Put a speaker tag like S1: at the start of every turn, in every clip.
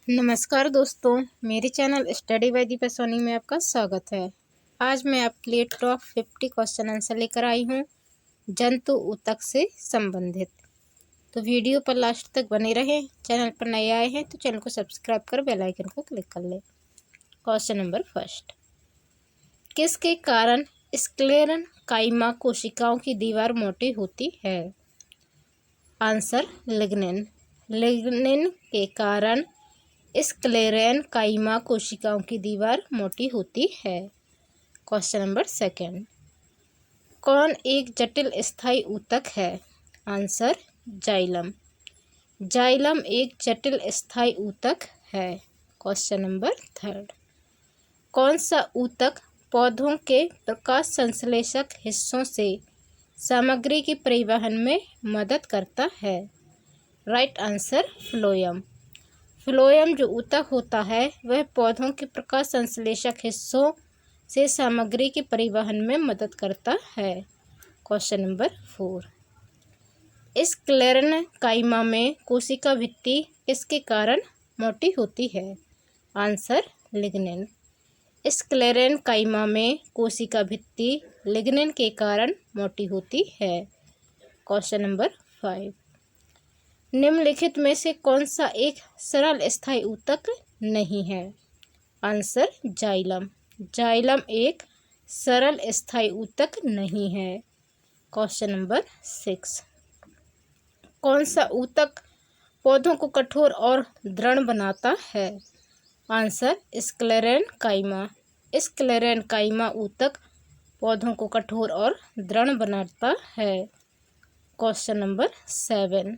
S1: नमस्कार दोस्तों, मेरे channel study by Deepa Soni में आपका स्वागत है। आज मैं आपके लिए टॉप 50 क्वेश्चन आंसर लेकर आई हूँ जंतु ऊतक से संबंधित। तो वीडियो पर लास्ट तक बने रहें। चैनल पर नए आए हैं तो चैनल को सब्सक्राइब कर बेल आइकन को क्लिक कर लें। क्वेश्चन नंबर फर्स्ट, किसके कारण स्क्लेरन काइमा कोशिकाओं की दीवार मोटी होती है? Answer lignin. लिग्निन के कारण स्क्लेरन काइमा कोशिकाओं की दीवार मोटी होती है। क्वेश्चन नंबर सेकंड, कौन एक जटिल स्थायी ऊतक है? Answer xylem. जाइलम एक जटिल स्थायी ऊतक है। क्वेश्चन नंबर थर्ड, कौन सा ऊतक पौधों के प्रकाश संश्लेषक हिस्सों से सामग्री के परिवहन में मदद करता है? Right answer phloem. फ्लोएम जो ऊतक होता है वह पौधों के प्रकाश संश्लेषक हिस्सों से सामग्री के परिवहन में मदद करता है। क्वेश्चन नंबर 4, स्क्लेरन काइमा में कोशिका भित्ति किसके कारण मोटी होती है? Answer lignin. स्क्लेरन काइमा में कोशिका भित्ति लिग्निन के कारण मोटी होती है। क्वेश्चन नंबर 5, निम्नलिखित में से कौन सा एक सरल स्थायी ऊतक नहीं है? Answer xylem. जाइलम एक सरल स्थायी ऊतक नहीं है। क्वेश्चन नंबर 6, कौन सा ऊतक पौधों को कठोर और दृढ़ बनाता है? आंसर स्क्लेरन काइमा। स्क्लेरन काइमा ऊतक पौधों को कठोर और दृढ़ बनाता है। क्वेश्चन नंबर 7,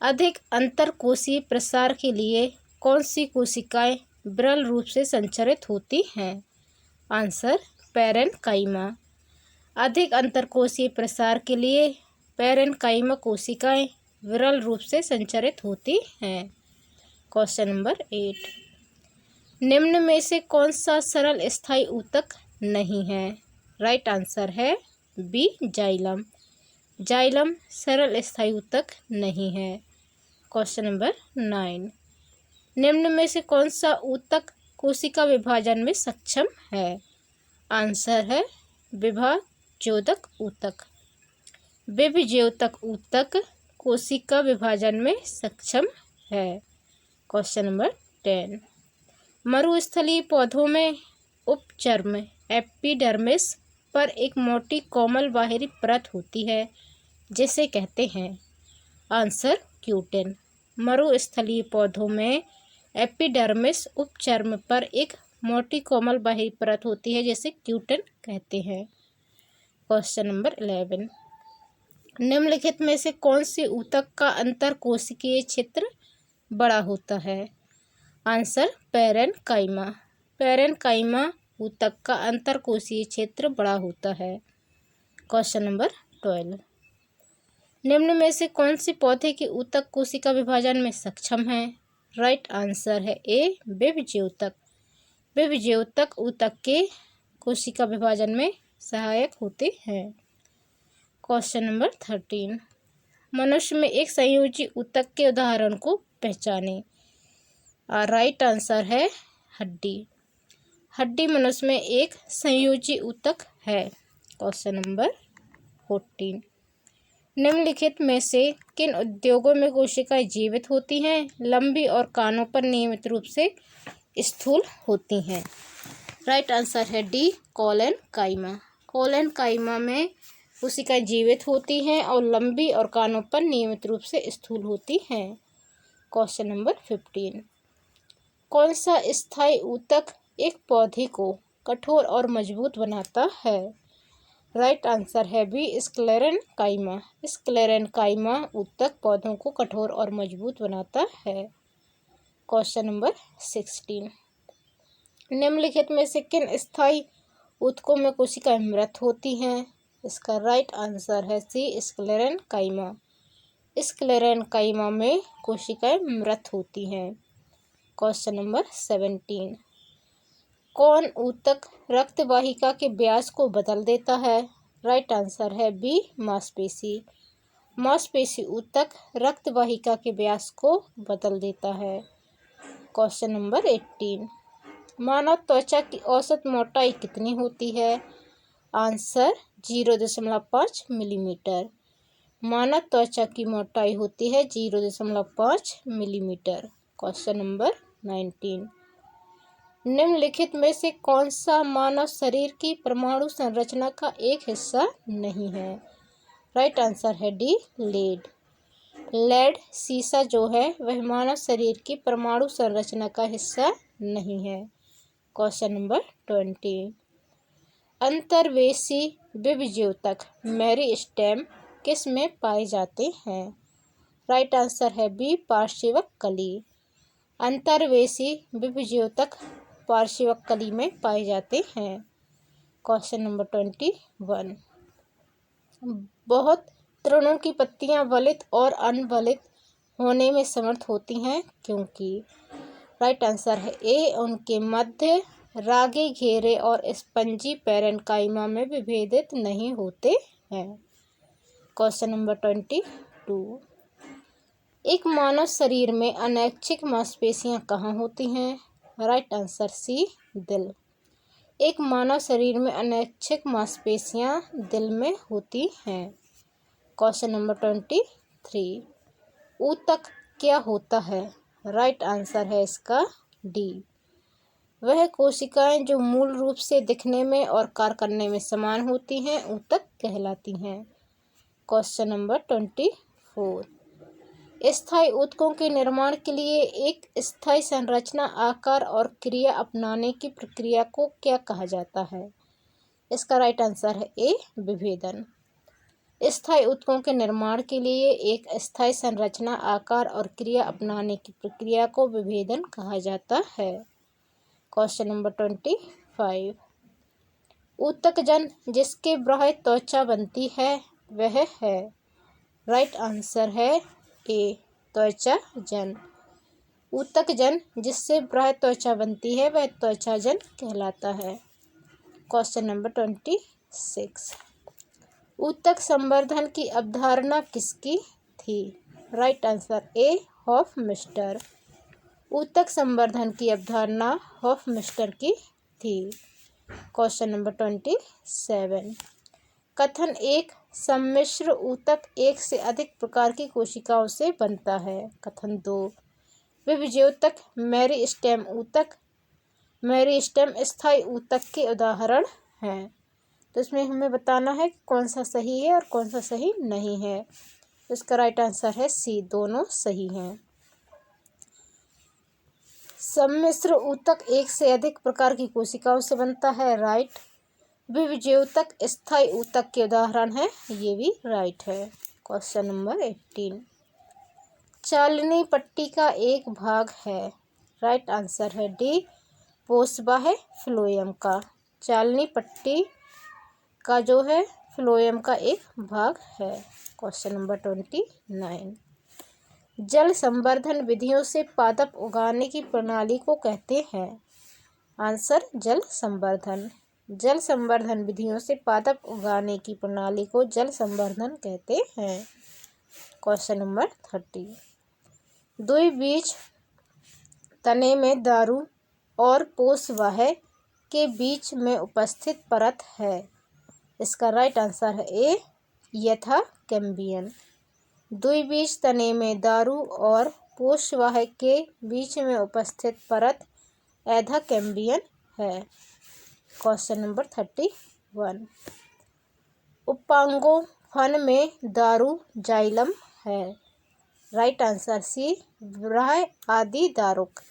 S1: अधिक अंतरकोशीय प्रसार के लिए कौन सी कोशिकाएं विरल रूप से संचरित होती हैं? Answer parenchyma. अधिक अंतरकोशीय प्रसार के लिए पैरेन्काइमा कोशिकाएं विरल रूप से संचरित होती हैं। क्वेश्चन नंबर 8, निम्न में से कौन सा सरल स्थायी ऊतक नहीं है? राइट आंसर है बी जाइलम। जाइलम सरल स्थायी ऊतक नहीं है। क्वेश्चन नंबर 9, निम्न में से कौन सा ऊतक कोशिका विभाजन में सक्षम है? आंसर है विभाज्योतक ऊतक। विभाज्योतक ऊतक कोशिका विभाजन में सक्षम है। क्वेश्चन नंबर 10, मरुस्थलीय पौधों में उपचर्म एपिडर्मिस पर एक मोटी कोमल बाहरी परत होती है जिसे कहते हैं? Answer cutin. मरुस्थलीय पौधों में एपिडर्मिस उपचर्म पर एक मोटी कोमल बाहरी परत होती है जिसे क्यूटिन कहते हैं। क्वेश्चन नंबर 11, निम्नलिखित में से कौन सी ऊतक का अंतरकोशिकीय क्षेत्र बड़ा होता है? Answer parenchyma. पैरेन्काइमा ऊतक का अंतरकोशीय क्षेत्र बड़ा होता है। क्वेश्चन नंबर 12, निम्न में से कौन सी पौधे की ऊतक कोशिका विभाजन में सक्षम है? राइट आंसर है ए विभाज्योतक। विभाज्योतक ऊतक के कोशिका विभाजन में सहायक होते हैं। क्वेश्चन नंबर 13, मनुष्य में एक संयोजी ऊतक के उदाहरण को पहचानें। राइट आंसर है हड्डी। हड्डी मनुष्य में एक संयोजी ऊतक है। क्वेश्चन नंबर 14, निम्नलिखित में से किन उद्योगों में कोशिकाएं जीवित होती हैं, लंबी और कानों पर नियमित रूप से स्थूल होती हैं? राइट आंसर है डी कोलेनकाइमा। कोलेनकाइमा में कोशिकाएं जीवित होती हैं और लंबी और कानों पर नियमित रूप से स्थूल होती हैं। क्वेश्चन नंबर 15, कौन सा स्थायी ऊतक एक पौधे को कठोर और मजबूत बनाता है? राइट आंसर है बी स्क्लेरन काइमा। स्क्लेरन काइमा ऊतक पौधों को कठोर और मजबूत बनाता है। क्वेश्चन नंबर 16, निम्नलिखित में से किन स्थायी ऊतकों में कोशिकाएं मृत होती हैं? इसका राइट आंसर है सी स्क्लेरन काइमा। स्क्लेरन काइमा में कोशिकाएं मृत होती हैं। क्वेश्चन नंबर 17, कौन ऊतक रक्त वाहिका के व्यास को बदल देता है? राइट आंसर है बी मांसपेशी। मांसपेशी ऊतक रक्त वाहिका के व्यास को बदल देता है। क्वेश्चन नंबर 18, मानव त्वचा की औसत मोटाई कितनी होती है? Answer 0.5 millimetre. मानव त्वचा की मोटाई होती है 0.5 मिलीमीटर। क्वेश्चन नंबर 19, निम्नलिखित में से कौन सा मानव शरीर की परमाणु संरचना का एक हिस्सा नहीं है? राइट आंसर है डी, लेड। लेड सीसा जो है वह मानव शरीर की परमाणु संरचना का हिस्सा नहीं है। क्वेश्चन नंबर 20, अंतर्वेशी विभज्योतक मेरिस्टेम किस में पाए जाते हैं? राइट आंसर है बी, पार्श्विक कली। अंतर्वेशी विभज्योतक पार्श्विक कली में पाए जाते हैं। क्वेश्चन नंबर 21, बहुत तृणों की पत्तियां वलित और अनवलित होने में समर्थ होती हैं क्योंकि? राइट आंसर है ए, उनके मध्य रागे घेरे और स्पंजी पैरेन्काइमा में विभेदित नहीं होते हैं। क्वेश्चन नंबर 22, एक मानव शरीर में अनैच्छिक मांसपेशियां कहाँ होती हैं? राइट आंसर सी, दिल। एक मानव शरीर में अनैच्छिक मांसपेशियां दिल में होती हैं। क्वेश्चन नंबर 23, ऊतक क्या होता है? राइट आंसर है इसका डी, वह कोशिकाएं जो मूल रूप से दिखने में और कार्य करने में समान होती हैं ऊतक कहलाती हैं। क्वेश्चन नंबर 24, स्थायी ऊतकों के निर्माण के लिए एक स्थायी संरचना, आकार और क्रिया अपनाने की प्रक्रिया को क्या कहा जाता है? इसका राइट आंसर है ए, विभेदन। स्थायी ऊतकों के निर्माण के लिए एक स्थायी संरचना, आकार और क्रिया अपनाने की प्रक्रिया को विभेदन कहा जाता है। क्वेश्चन नंबर 25, ऊतकजन जिसके बाह्य त्वचा बनती है वह है? राइट आंसर है ए, त्वचाजन। ऊतकजन जिससे बाह्य त्वचा बनती है वह त्वचाजन कहलाता है। क्वेश्चन नंबर 26, ऊतक संवर्धन की अवधारणा किसकी थी? राइट आंसर ए, हॉफमिस्टर। ऊतक संवर्धन की अवधारणा हॉफमिस्टर की थी। क्वेश्चन नंबर 27, कथन एक, सम्मिश्र ऊतक एक से अधिक प्रकार की कोशिकाओं से बनता है। कथन 2, विभज्योतक मेरिस्टेम ऊतक मेरिस्टेम स्थायी ऊतक के उदाहरण हैं। तो इसमें हमें बताना है कौन सा सही है और कौन सा सही नहीं है। तो इसका राइट आंसर है सी, दोनों सही हैं। सम्मिश्र ऊतक एक से अधिक प्रकार की कोशिकाओं से बनता है, राइट। विभज्योतक स्थायी ऊतक के उदाहरण है, ये भी राइट है। क्वेश्चन नंबर 18, चालनी पट्टी का एक भाग है। राइट आंसर है डी, पोषबाह्य फ्लोएम का। चालनी पट्टी का जो है फ्लोएम का एक भाग है। क्वेश्चन नंबर 29, जल संवर्धन विधियों से पादप उगाने की प्रणाली को कहते हैं। आंसर जल संवर्धन। जल संवर्धन विधियों से पादप उगाने की प्रणाली को जल संवर्धन कहते हैं। क्वेश्चन नंबर 30, द्विबीज तने में दारू और पोषवाह्य के बीच में उपस्थित परत है। इसका राइट आंसर है ए, यथा कैम्बियन। द्विबीज तने में दारू और पोषवाह्य के बीच में उपस्थित परत एधा कैम्बियन है। क्वेश्चन नंबर 31, उपांगों फन में दारू जाइलम है। राइट आंसर सी, ब्राह्य आदि दारुक।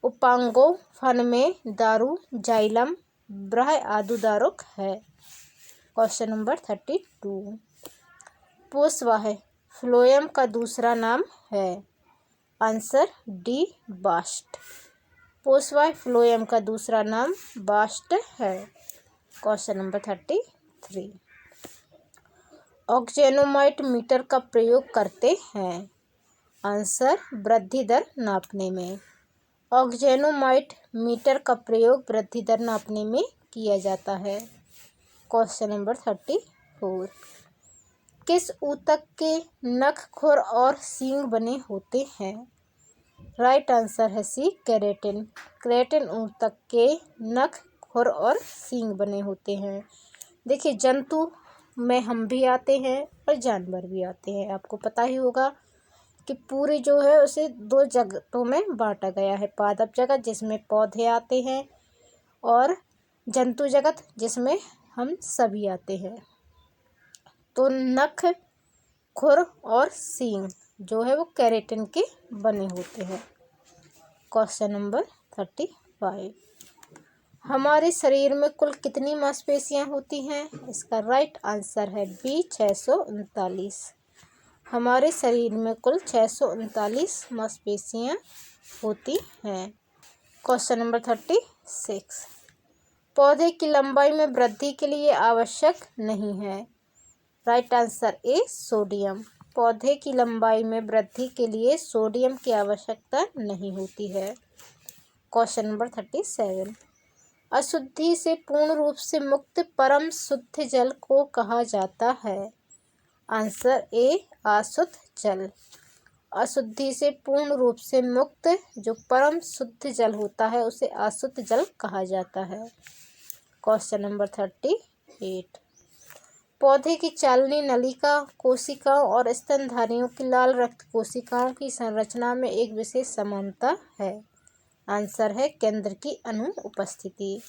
S1: उपांगों फन में दारू जाइलम ब्राह्य आदि दारुक है। क्वेश्चन नंबर 32, पोषवाह्य फ्लोएम का दूसरा नाम है। Answer D, bast. पोषवाह्य फ्लोएम का दूसरा नाम बास्ट है। क्वेश्चन नंबर 33, ऑक्जेनोमाइट मीटर का प्रयोग करते हैं। आंसर वृद्धि दर नापने में। ऑक्जेनोमाइट मीटर का प्रयोग वृद्धि दर नापने में किया जाता है। क्वेश्चन नंबर 34, किस ऊतक के नख, खुर और सींग बने होते हैं? राइट आंसर है सी केराटिन। केराटिन ऊतक के नख, खुर और सींग बने होते हैं। देखिए, जंतु में हम भी आते हैं और जानवर भी आते हैं। आपको पता ही होगा कि पूरी जो है उसे दो जगतों में बांटा गया है। पादप जगत जिसमें पौधे आते हैं और जंतु जगत जिसमें हम सभी आते हैं। तो नख, खुर और सींग जो है वो केराटिन के बने होते हैं। क्वेश्चन नंबर 35, हमारे शरीर में कुल कितनी मांसपेशियां होती हैं? इसका राइट आंसर है बी 639। हमारे शरीर में कुल 639 मांसपेशियां होती हैं। क्वेश्चन नंबर 36, पौधे की लंबाई में वृद्धि के लिए आवश्यक नहीं है। राइट आंसर ए सोडियम। पौधे की लंबाई में वृद्धि के लिए सोडियम की आवश्यकता नहीं होती है। क्वेश्चन नंबर 37, अशुद्धि से पूर्ण रूप से मुक्त परम शुद्ध जल को कहा जाता है। आंसर ए अशुद्ध जल। अशुद्धि से पूर्ण रूप से मुक्त जो परम शुद्ध जल होता है उसे अशुद्ध जल कहा जाता है। क्वेश्चन नंबर 38, पौधे की चालनी नलिका कोशिकाओं और स्तनधारियों की लाल रक्त कोशिकाओं की संरचना में एक विशेष समानता है। आंसर है केंद्र की अनुपस्थिति।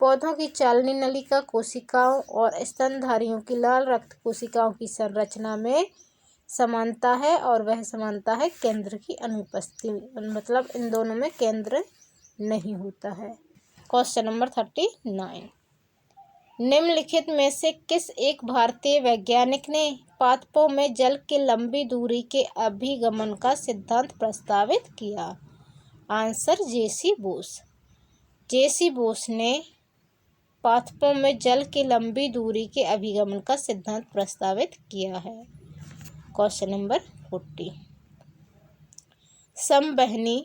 S1: पौधों की चालनी नलिका कोशिकाओं और स्तनधारियों की लाल रक्त कोशिकाओं की संरचना में समानता है और वह समानता है केंद्र की अनुपस्थिति, मतलब इन दोनों में केंद्र नहीं होता है। क्वेश्चन नंबर 39, निम्नलिखित में से किस एक भारतीय वैज्ञानिक ने पादपों में जल के लंबी दूरी के अभिगमन का सिद्धांत प्रस्तावित किया? आंसर जेसी बोस। जेसी बोस ने पादपों में जल के लंबी दूरी के अभिगमन का सिद्धांत प्रस्तावित किया है। क्वेश्चन नंबर 40, समवहनी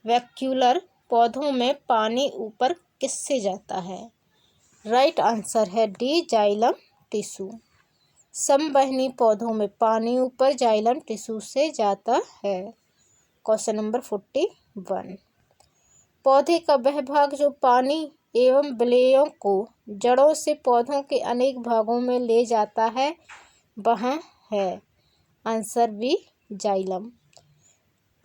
S1: वैक्यूलर पौधों में पानी ऊपर किससे जाता है? राइट आंसर है डी जाइलम टिश्यू। समवहनी पौधों में पानी ऊपर जाइलम टिश्यू से जाता है। क्वेश्चन नंबर 41, पौधे का वह भाग जो पानी एवं विलेयों को जड़ों से पौधों के अनेक भागों में ले जाता है वह है? Answer B xylem.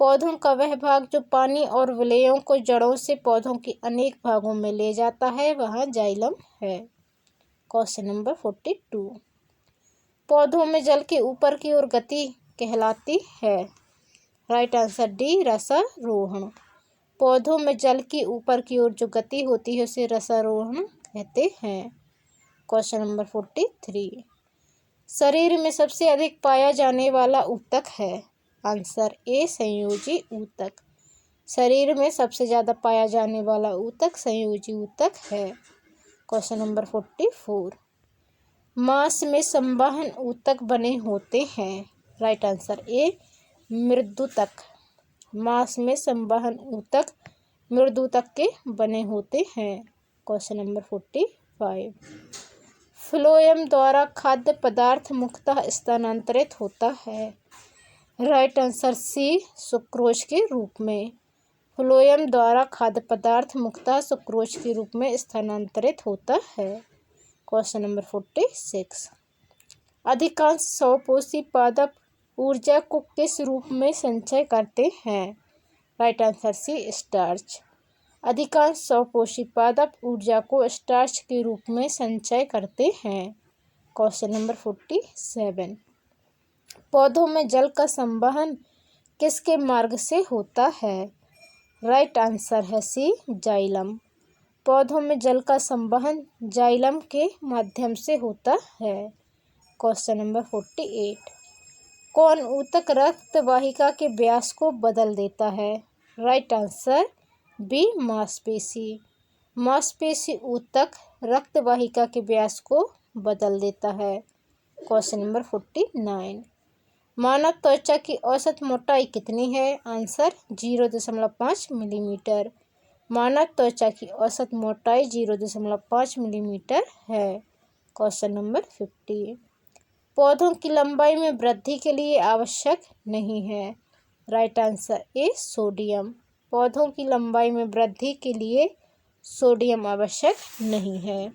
S1: पौधों का वह भाग जो पानी और विलेयों को जड़ों से पौधों के अनेक भागों में ले जाता है वह जाइलम है। क्वेश्चन नंबर 42, पौधों में जल के ऊपर की ओर गति कहलाती है? राइट आंसर डी रसारोहण। पौधों में जल की ऊपर की ओर जो गति होती है उसे रसारोहण कहते हैं। क्वेश्चन नंबर 43, शरीर में सबसे अधिक पाया जाने वाला ऊतक है? आंसर ए संयोजी ऊतक। शरीर में सबसे ज़्यादा पाया जाने वाला ऊतक संयोजी ऊतक है। क्वेश्चन नंबर 44, मांस में संवहन ऊतक बने होते हैं? राइट आंसर ए मृदुतक। मांस में संवहन ऊतक मृदुतक के बने होते हैं। क्वेश्चन नंबर 45, फ्लोएम द्वारा खाद्य पदार्थ मुख्यतः स्थानांतरित होता है? राइट आंसर सी सुक्रोज के रूप में। फ्लोएम द्वारा खाद्य पदार्थ मुख्यतः सुक्रोज के रूप में स्थानांतरित होता है। क्वेश्चन नंबर 46, अधिकांश स्वपोषी पादप ऊर्जा को किस रूप में संचय करते हैं? Right answer C starch. अधिकांश स्वपोषी पादप ऊर्जा को स्टार्च के रूप में संचय करते हैं। क्वेश्चन नंबर 47, पौधों में जल का संवहन किसके मार्ग से होता है? राइट आंसर है सी जाइलम। पौधों में जल का संवहन जाइलम के माध्यम से होता है। क्वेश्चन नंबर 48, कौन ऊतक रक्त वाहिका के व्यास को बदल देता है? राइट आंसर बी मांसपेशी। मांसपेशी ऊतक रक्त वाहिका के व्यास को बदल देता है। क्वेश्चन नंबर 49, मानव त्वचा की औसत मोटाई कितनी है? Answer 0.5 millimetre. मानव त्वचा की औसत मोटाई 0.5 मिलीमीटर है। क्वेश्चन नंबर 50, पौधों की लंबाई में वृद्धि के लिए आवश्यक नहीं है? राइट आंसर ए सोडियम। पौधों की लंबाई में वृद्धि के लिए सोडियम आवश्यक नहीं है।